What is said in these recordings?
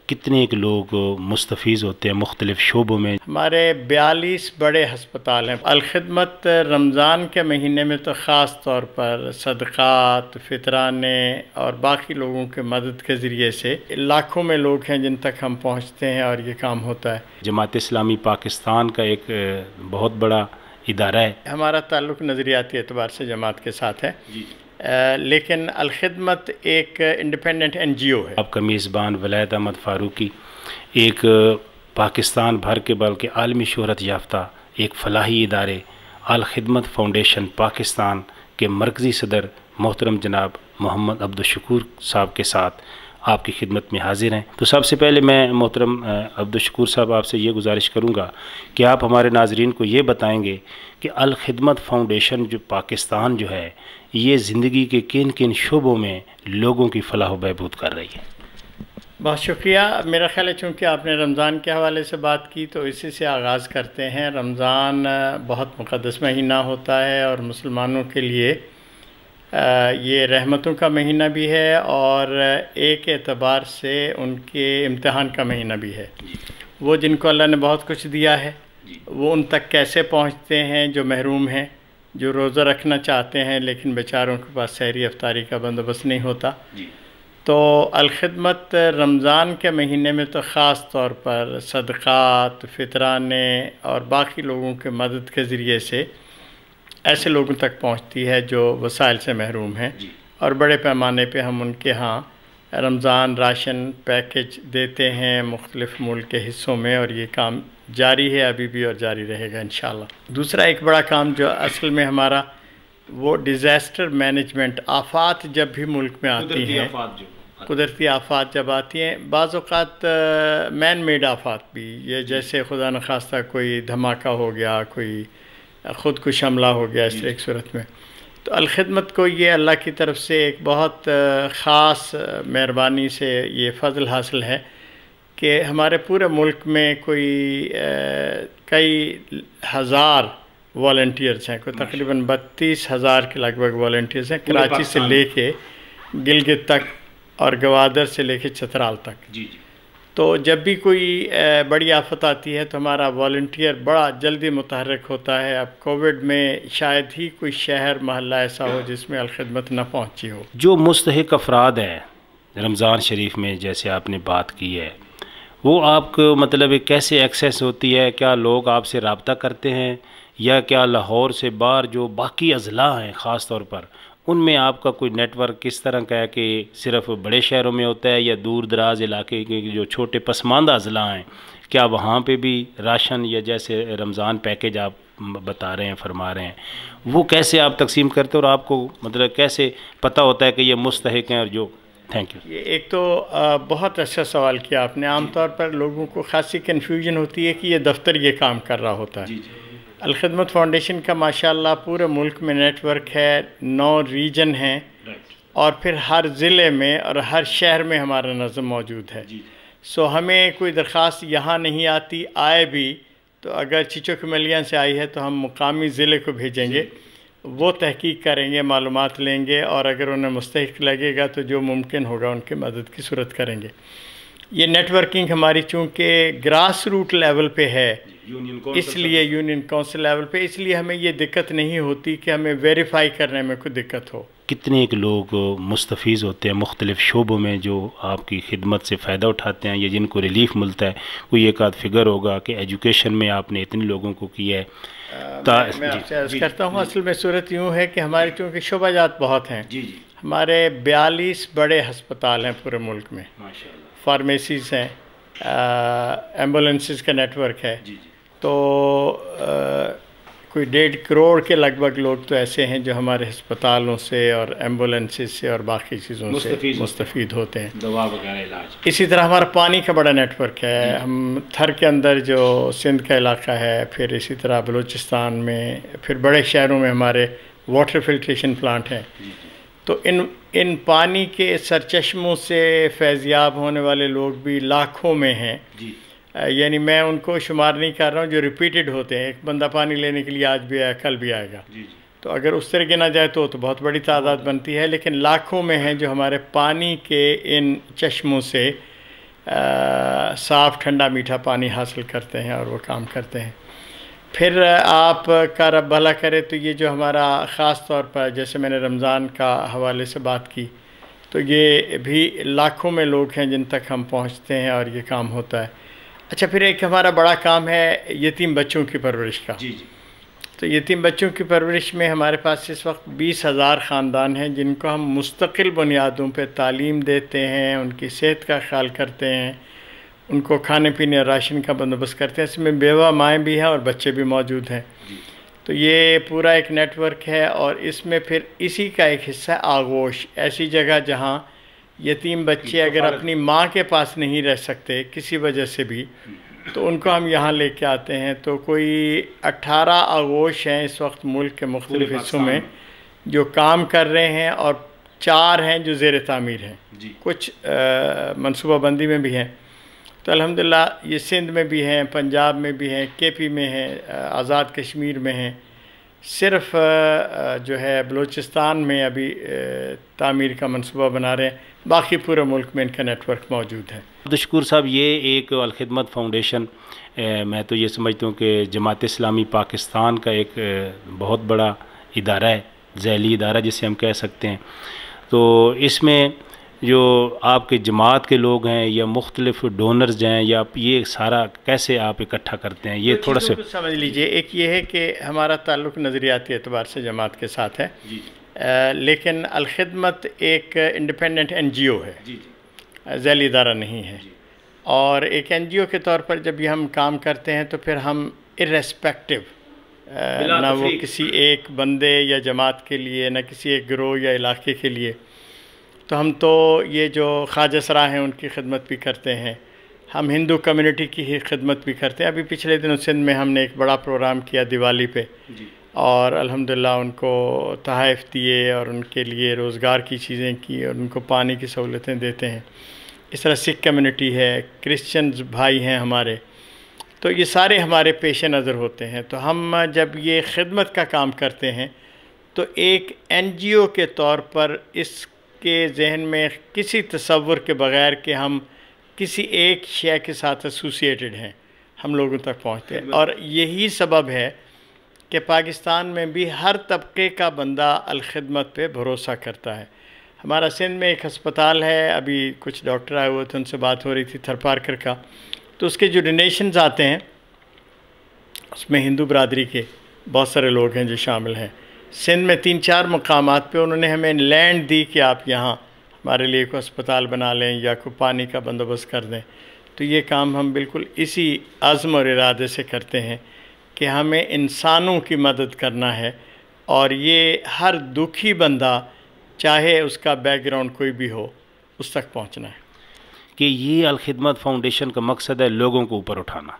کتنے ایک لوگ مستفیض ہوتے ہیں مختلف شعبوں میں؟ ہمارے 42 بڑے ہسپتال ہیں۔ الخدمت رمضان کے مہینے میں تو خاص طور پر صدقات، فطرانے اور باقی لوگوں کے مدد کے ذریعے سے لاکھوں میں لوگ ہیں جن تک ہم پہنچتے ہیں اور یہ کام ہوتا ہے۔ جماعت اسلامی پاکستان کا ایک بہت بڑا ادارہ ہے۔ ہمارا تعلق نظریاتی اعتبار سے جماعت کے ساتھ ہے، لیکن الخدمت ایک انڈیپینڈنٹ NGO ہے۔ آپ کا میزبان ولید احمد فاروقی ایک پاکستان بھر کے بلکہ عالمی شہرت یافتہ ایک فلاحی ادارے الخدمت فاؤنڈیشن پاکستان کے مرکزی صدر محترم جناب محمد عبدالشکور صاحب کے ساتھ آپ کی خدمت میں حاضر ہیں۔ تو سب سے پہلے میں محترم عبدالشکور صاحب آپ سے یہ گزارش کروں گا کہ آپ ہمارے ناظرین کو یہ بتائیں گے کہ الخدمت فاؤنڈیشن جو پاکستان جو ہے یہ زندگی کے کن کن شعبوں میں لوگوں کی فلاح و بہبود کر رہی ہے؟ بہت شکریہ۔ میرا خیال ہے چونکہ آپ نے رمضان کے حوالے سے بات کی تو اسی سے آغاز کرتے ہیں۔ رمضان بہت مقدس مہینہ ہوتا ہے اور مسلمانوں کے لیے یہ رحمتوں کا مہینہ بھی ہے اور ایک اعتبار سے ان کے امتحان کا مہینہ بھی ہے۔ وہ جن کو اللہ نے بہت کچھ دیا ہے وہ ان تک کیسے پہنچتے ہیں جو محروم ہیں، جو روزہ رکھنا چاہتے ہیں لیکن بیچاروں کے پاس سحری افطاری کا بندوبست نہیں ہوتا۔ تو الخدمت رمضان کے مہینے میں تو خاص طور پر صدقات، فطرانے اور باقی لوگوں کے مدد کے ذریعے سے ایسے لوگوں تک پہنچتی ہے جو وسائل سے محروم ہیں، اور بڑے پیمانے پہ ہم ان کے ہاں رمضان راشن پیکج دیتے ہیں مختلف ملک کے حصوں میں، اور یہ کام جاری ہے ابھی بھی اور جاری رہے گا انشاءاللہ۔ دوسرا ایک بڑا کام جو اصل میں ہمارا وہ ڈیزاسٹر مینجمنٹ، آفات جب بھی ملک میں آتی ہیں، قدرتی آفات جب آتی ہیں، بعض اوقات مین میڈ آفات بھی، یہ جیسے خدا نخواستہ کوئی دھماکہ ہو گیا، کوئی خودکش حملہ ہو گیا، اس ایک صورت میں تو الخدمت کو یہ اللہ کی طرف سے ایک بہت خاص مہربانی سے یہ فضل حاصل ہے کہ ہمارے پورے ملک میں کوئی کئی ہزار والنٹیئرز ہیں، کوئی تقریباً 32,000 کے لگ بھگ والنٹیئرز ہیں، کراچی سے لے کے گلگت تک اور گوادر سے لے کے چترال تک۔ تو جب بھی کوئی بڑی آفت آتی ہے تو ہمارا والنٹیئر بڑا جلدی متحرک ہوتا ہے۔ اب کووڈ میں شاید ہی کوئی شہر محلہ ایسا ہو جس میں الخدمت نہ پہنچی ہو۔ جو مستحق افراد ہیں رمضان شریف میں جیسے آپ نے بات کی ہے، وہ آپ کو مطلب کیسے ایکسیس ہوتی ہے؟ کیا لوگ آپ سے رابطہ کرتے ہیں یا کیا لاہور سے باہر جو باقی اضلاع ہیں خاص طور پر ان میں آپ کا کوئی نیٹ ورک کس طرح کا ہے کہ صرف بڑے شہروں میں ہوتا ہے یا دور دراز علاقے کے جو چھوٹے پسماندہ اضلاع ہیں کیا وہاں پہ بھی راشن یا جیسے رمضان پیکج آپ بتا رہے ہیں فرما رہے ہیں وہ کیسے آپ تقسیم کرتے ہیں اور آپ کو مطلب کیسے پتہ ہوتا ہے کہ یہ مستحق ہیں اور جو؟ Thank you. یہ ایک تو بہت اچھا سوال کیا آپ نے۔ عام طور پر لوگوں کو خاصی کنفیوژن ہوتی ہے کہ یہ دفتر یہ کام کر رہا ہوتا ہے۔ الخدمت فاؤنڈیشن کا ماشاءاللہ پورے ملک میں نیٹ ورک ہے، 9 ریجن ہیں اور پھر ہر ضلع میں اور ہر شہر میں ہمارا نظم موجود ہے۔ سو ہمیں کوئی درخواست یہاں نہیں آتی، آئے بھی تو اگر چچو کملیاں سے آئی ہے تو ہم مقامی ضلع کو بھیجیں گے، وہ تحقیق کریں گے، معلومات لیں گے اور اگر انہیں مستحق لگے گا تو جو ممکن ہوگا ان کی مدد کی صورت کریں گے۔ یہ نیٹ ورکنگ ہماری چونکہ گراس روٹ لیول پہ ہے، اس لیے یونین کونسل لیول پہ، اس لیے ہمیں یہ دقت نہیں ہوتی کہ ہمیں ویریفائی کرنے میں کوئی دقت ہو۔ کتنے ایک لوگ مستفیض ہوتے ہیں مختلف شعبوں میں جو آپ کی خدمت سے فائدہ اٹھاتے ہیں یا جن کو ریلیف ملتا ہے؟ کوئی ایک آدھ فگر ہوگا کہ ایجوکیشن میں آپ نے اتنے لوگوں کو کیا ہے؟ میں آپ سے عرض کرتا ہوں، اصل میں صورت یوں ہے کہ ہمارے چونکہ شعبہ جات بہت ہیں، ہمارے 42 بڑے ہسپتال ہیں پورے ملک میں، فارمیسیز ہیں، ایمبولینسز کا نیٹ ورک ہے، تو کوئی 1.5 کروڑ کے لگ بھگ لوگ تو ایسے ہیں جو ہمارے ہسپتالوں سے اور ایمبولینسز سے اور باقی چیزوں سے مستفید ہوتے ہیں، دوا وغیرہ علاج۔ اسی طرح ہمارا پانی کا بڑا نیٹ ورک ہے، ہم تھر کے اندر جو سندھ کا علاقہ ہے، پھر اسی طرح بلوچستان میں، پھر بڑے شہروں میں ہمارے واٹر فلٹریشن پلانٹ ہیں، تو ان پانی کے سرچشموں سے فیضیاب ہونے والے لوگ بھی لاکھوں میں ہیں، یعنی میں ان کو شمار نہیں کر رہا ہوں جو ریپیٹڈ ہوتے ہیں، ایک بندہ پانی لینے کے لیے آج بھی آیا کل بھی آئے گا، تو اگر اس طرح گنا جائے تو بہت بڑی تعداد بنتی ہے، لیکن لاکھوں میں ہیں جو ہمارے پانی کے ان چشموں سے صاف ٹھنڈا میٹھا پانی حاصل کرتے ہیں اور وہ کام کرتے ہیں۔ پھر آپ کا رب بھلا کرے تو یہ جو ہمارا خاص طور پر جیسے میں نے رمضان کا حوالے سے بات کی، تو یہ بھی لاکھوں میں لوگ ہیں جن تک ہم پہنچتے ہیں اور یہ کام ہوتا ہے۔ اچھا، پھر ایک ہمارا بڑا کام ہے یتیم بچوں کی پرورش کا۔ جی جی۔ تو یتیم بچوں کی پرورش میں ہمارے پاس اس وقت 20,000 خاندان ہیں جن کو ہم مستقل بنیادوں پہ تعلیم دیتے ہیں، ان کی صحت کا خیال کرتے ہیں، ان کو کھانے پینے اور راشن کا بندوبست کرتے ہیں۔ اس میں بیوہ مائیں بھی ہیں اور بچے بھی موجود ہیں۔ تو یہ پورا ایک نیٹ ورک ہے، اور اس میں پھر اسی کا ایک حصہ آغوش، ایسی جگہ جہاں یتیم بچے اگر اپنی ماں کے پاس نہیں رہ سکتے کسی وجہ سے بھی، تو ان کو ہم یہاں لے کے آتے ہیں۔ تو کوئی 18 آغوش ہیں اس وقت ملک کے مختلف حصوں میں جو کام کر رہے ہیں، اور 4 ہیں جو زیر تعمیر ہیں، کچھ منصوبہ بندی میں بھی ہیں۔ تو الحمدللہ یہ سندھ میں بھی ہیں، پنجاب میں بھی ہیں، کے پی میں ہیں، آزاد کشمیر میں ہیں۔ صرف جو ہے بلوچستان میں ابھی تعمیر کا منصوبہ بنا رہے ہیں، باقی پورے ملک میں ان کا نیٹ ورک موجود ہے۔ عبدالشکور صاحب، یہ ایک الخدمت فاؤنڈیشن میں تو یہ سمجھتا ہوں کہ جماعت اسلامی پاکستان کا ایک بہت بڑا ادارہ ہے، ذیلی ادارہ جسے ہم کہہ سکتے ہیں۔ تو اس میں جو آپ کے جماعت کے لوگ ہیں یا مختلف ڈونرز ہیں، یا یہ سارا کیسے آپ اکٹھا کرتے ہیں، یہ تھوڑا سا سمجھ لیجئے۔ ایک یہ ہے کہ ہمارا تعلق نظریاتی اعتبار سے جماعت کے ساتھ ہے، لیکن الخدمت ایک انڈیپینڈنٹ این جی او ہے، ذیلی ادارہ نہیں ہے۔ اور ایک این جی او کے طور پر جب یہ ہم کام کرتے ہیں تو پھر ہم ارریسپیکٹو، نہ وہ کسی ایک بندے یا جماعت کے لیے، نہ کسی ایک گروہ یا علاقے کے لیے، تو ہم تو یہ جو خواجہ سرا ہیں ان کی خدمت بھی کرتے ہیں، ہم ہندو کمیونٹی کی ہی خدمت بھی کرتے ہیں۔ ابھی پچھلے دنوں سندھ میں ہم نے ایک بڑا پروگرام کیا دیوالی پہ، اور الحمدللہ ان کو تحائف دیے اور ان کے لیے روزگار کی چیزیں کی، اور ان کو پانی کی سہولتیں دیتے ہیں۔ اس طرح سکھ کمیونٹی ہے، کرسچنز بھائی ہیں ہمارے، تو یہ سارے ہمارے پیش نظر ہوتے ہیں۔ تو ہم جب یہ خدمت کا کام کرتے ہیں تو ایک این جی او کے طور پر اس کے ذہن میں کسی تصور کے بغیر کہ ہم کسی ایک شے کے ساتھ ایسوسیٹڈ ہیں، ہم لوگوں تک پہنچتے ہیں۔ اور یہی سبب ہے کہ پاکستان میں بھی ہر طبقے کا بندہ الخدمت پہ بھروسہ کرتا ہے۔ ہمارا سندھ میں ایک ہسپتال ہے، ابھی کچھ ڈاکٹر آئے ہوئے تھے، ان سے بات ہو رہی تھی تھرپارکر کا، تو اس کے جو ڈونیشنز آتے ہیں اس میں ہندو برادری کے بہت سارے لوگ ہیں جو شامل ہیں۔ سندھ میں 3-4 مقامات پہ انہوں نے ہمیں لینڈ دی کہ آپ یہاں ہمارے لیے کوئی ہسپتال بنا لیں یا کوئی پانی کا بندوبست کر دیں۔ تو یہ کام ہم بالکل اسی عزم اور ارادے سے کرتے ہیں کہ ہمیں انسانوں کی مدد کرنا ہے، اور یہ ہر دکھی بندہ چاہے اس کا بیک گراؤنڈ کوئی بھی ہو اس تک پہنچنا ہے۔ کہ یہ الخدمت فاؤنڈیشن کا مقصد ہے لوگوں کو اوپر اٹھانا،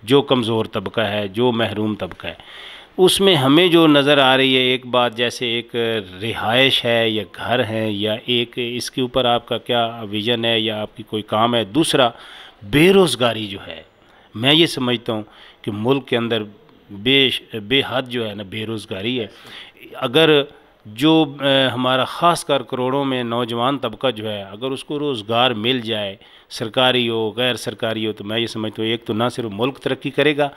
جو کمزور طبقہ ہے، جو محروم طبقہ ہے، اس میں ہمیں جو نظر آ رہی ہے ایک بات، جیسے ایک رہائش ہے یا گھر ہے، یا ایک اس کے اوپر آپ کا کیا ویژن ہے یا آپ کی کوئی کام ہے۔ دوسرا بے روزگاری جو ہے، میں یہ سمجھتا ہوں کہ ملک کے اندر بے حد جو ہے نا بے روزگاری ہے۔ اگر جو ہمارا خاص کر کروڑوں میں نوجوان طبقہ جو ہے، اگر اس کو روزگار مل جائے، سرکاری ہو غیر سرکاری ہو، تو میں یہ سمجھتا ہوں ایک تو نہ صرف ملک ترقی کرے گا،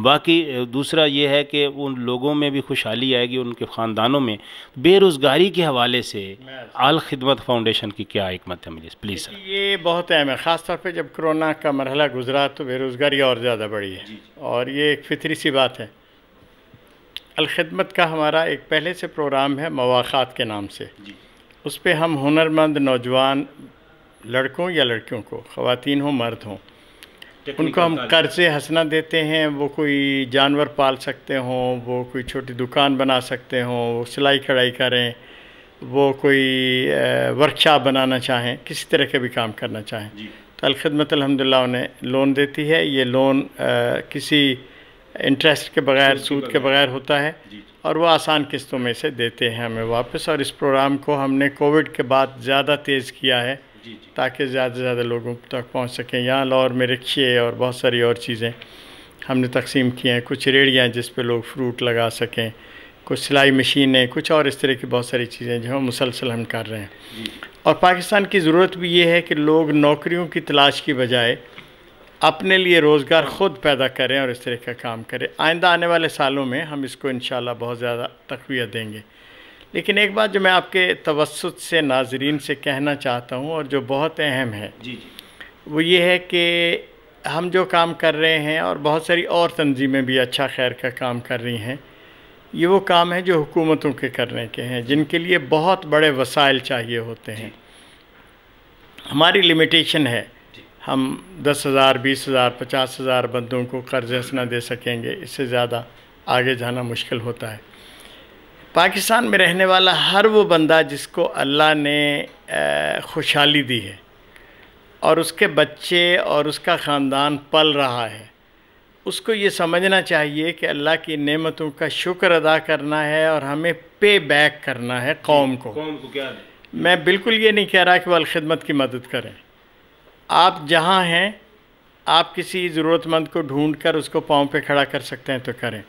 باقی دوسرا یہ ہے کہ ان لوگوں میں بھی خوشحالی آئے گی، ان کے خاندانوں میں۔ بے روزگاری کے حوالے سے الخدمت فاؤنڈیشن کی کیا حکمت ہے؟ مجھے پلیز سر۔ یہ بہت اہم ہے، خاص طور پہ جب کرونا کا مرحلہ گزرا تو بے روزگاری اور زیادہ بڑھی ہے، اور یہ ایک فطری سی بات ہے۔ الخدمت کا ہمارا ایک پہلے سے پروگرام ہے مواقعات کے نام سے، اس پہ ہم ہنرمند نوجوان لڑکوں یا لڑکیوں کو، خواتین ہوں مرد ہوں، ان کو ہم قرض حسنہ دیتے ہیں۔ وہ کوئی جانور پال سکتے ہوں، وہ کوئی چھوٹی دکان بنا سکتے ہوں، وہ سلائی کڑھائی کریں، وہ کوئی ورکشاپ بنانا چاہیں، کسی طرح کے بھی کام کرنا چاہیں، تو الخدمت الحمدللہ انہیں لون دیتی ہے۔ یہ لون کسی انٹرسٹ کے بغیر، سود کے بغیر ہوتا ہے، اور وہ آسان قسطوں میں سے دیتے ہیں ہمیں واپس۔ اور اس پروگرام کو ہم نے کووڈ کے بعد زیادہ تیز کیا ہے تاکہ زیادہ سے زیادہ لوگوں تک پہنچ سکیں۔ یہاں لاہور میں رکشے اور بہت ساری اور چیزیں ہم نے تقسیم کی ہیں، کچھ ریڑیاں جس پہ لوگ فروٹ لگا سکیں، کچھ سلائی مشینیں، کچھ اور اس طرح کی بہت ساری چیزیں جو مسلسل ہم کر رہے ہیں۔ اور پاکستان کی ضرورت بھی یہ ہے کہ لوگ نوکریوں کی تلاش کی بجائے اپنے لیے روزگار خود پیدا کریں اور اس طرح کا کام کریں. آئندہ آنے والے سالوں میں ہم اس کو انشاءاللہ بہت زیادہ تقویت دیں گے. لیکن ایک بات جو میں آپ کے توسط سے ناظرین سے کہنا چاہتا ہوں اور جو بہت اہم ہے وہ یہ ہے کہ ہم جو کام کر رہے ہیں اور بہت ساری اور تنظیمیں بھی اچھا خیر کا کام کر رہی ہیں، یہ وہ کام ہے جو حکومتوں کے کرنے کے ہیں، جن کے لیے بہت بڑے وسائل چاہیے ہوتے ہیں. ہماری لمیٹیشن ہے، ہم 10,000 20,000 50,000 بندوں کو قرض حسنہ دے سکیں گے، اس سے زیادہ آگے جانا مشکل ہوتا ہے. پاکستان میں رہنے والا ہر وہ بندہ جس کو اللہ نے خوشحالی دی ہے اور اس کے بچے اور اس کا خاندان پل رہا ہے، اس کو یہ سمجھنا چاہیے کہ اللہ کی نعمتوں کا شکر ادا کرنا ہے اور ہمیں پے بیک کرنا ہے قوم کو. کیا میں بالکل یہ نہیں کہہ رہا کہ وہ الخدمت کی مدد کریں. آپ جہاں ہیں آپ کسی ضرورت مند کو ڈھونڈ کر اس کو پاؤں پہ کھڑا کر سکتے ہیں تو کریں.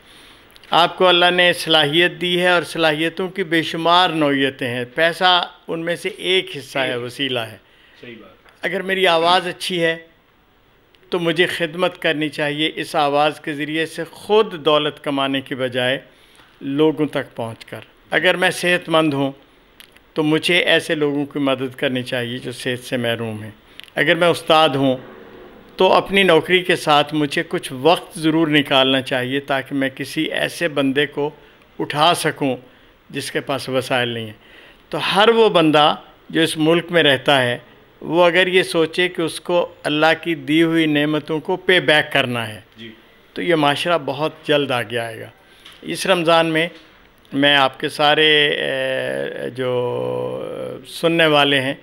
آپ کو اللہ نے صلاحیت دی ہے اور صلاحیتوں کی بے شمار نوعیتیں ہیں. پیسہ ان میں سے ایک حصہ ہے، وسیلہ ہے. صحیح بات. اگر میری آواز اچھی ہے تو مجھے خدمت کرنی چاہیے اس آواز کے ذریعے سے خود دولت کمانے کی بجائے لوگوں تک پہنچ کر. اگر میں صحت مند ہوں تو مجھے ایسے لوگوں کی مدد کرنی چاہیے جو صحت سے محروم ہیں. اگر میں استاد ہوں تو اپنی نوکری کے ساتھ مجھے کچھ وقت ضرور نکالنا چاہیے تاکہ میں کسی ایسے بندے کو اٹھا سکوں جس کے پاس وسائل نہیں ہیں. تو ہر وہ بندہ جو اس ملک میں رہتا ہے وہ اگر یہ سوچے کہ اس کو اللہ کی دی ہوئی نعمتوں کو پے بیک کرنا ہے تو یہ معاشرہ بہت جلد آگے آئے گا. اس رمضان میں آپ کے سارے جو سننے والے ہیں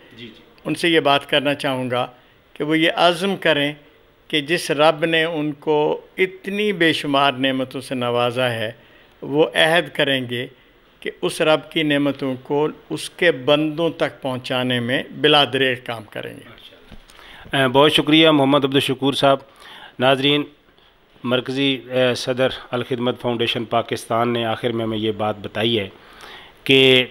ان سے یہ بات کرنا چاہوں گا کہ وہ یہ عزم کریں کہ جس رب نے ان کو اتنی بے شمار نعمتوں سے نوازا ہے وہ عہد کریں گے کہ اس رب کی نعمتوں کو اس کے بندوں تک پہنچانے میں بلا دریغ کام کریں گے. بہت شکریہ محمد عبدالشکور صاحب. ناظرین، مرکزی صدر الخدمت فاؤنڈیشن پاکستان نے آخر میں ہمیں یہ بات بتائی ہے کہ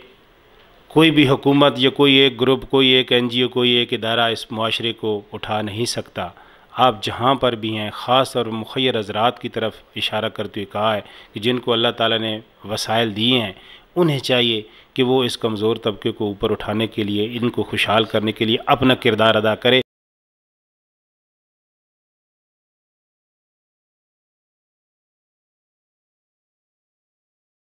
کوئی بھی حکومت یا کوئی ایک گروپ، کوئی ایک NGO، کوئی ایک ادارہ اس معاشرے کو اٹھا نہیں سکتا. آپ جہاں پر بھی ہیں، خاص اور مخیر حضرات کی طرف اشارہ کرتے ہوئے کہا ہے کہ جن کو اللہ تعالیٰ نے وسائل دیے ہیں انہیں چاہیے کہ وہ اس کمزور طبقے کو اوپر اٹھانے کے لیے، ان کو خوشحال کرنے کے لیے اپنا کردار ادا کرے.